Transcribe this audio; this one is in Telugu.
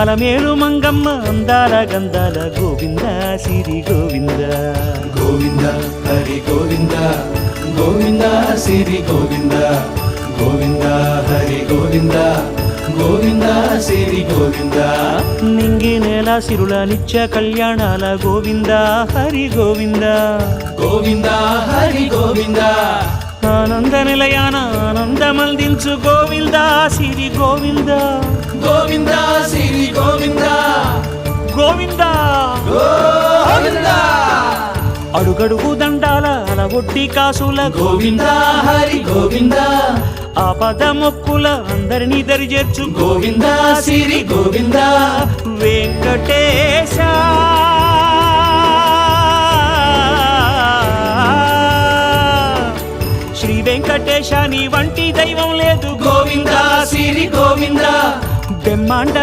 అలమేలు మంగమ్మ అందాల గంధాల గోవింద సిరి గోవింద గోవింద హరి గోవింద గోవింద సిరి గోవింద గోవింద హరి గోవింద గోవింద సిరి గోవింద నింగి నేల సిరుల నిత్య కళ్యాణాల గోవింద హరి గోవింద గోవింద హరి గోవింద ఆనంద నిలయాన ఆనందమందించు గోవింద సిరి గోవింద గోవింద సిరి గోవింద గోవింద గోవింద అడుగడుగు దండాల అలవొడ్డి కాసుల గోవింద హరి గోవింద ఆపద మొక్కుల అందరినీ దరిచేర్చు గోవింద సిరి గోవింద వెంకటేశ శ్రీ వెంకటేశ నీ వంటి దైవం లేదు గోవింద సిరి గోవింద బ్రహ్మాండ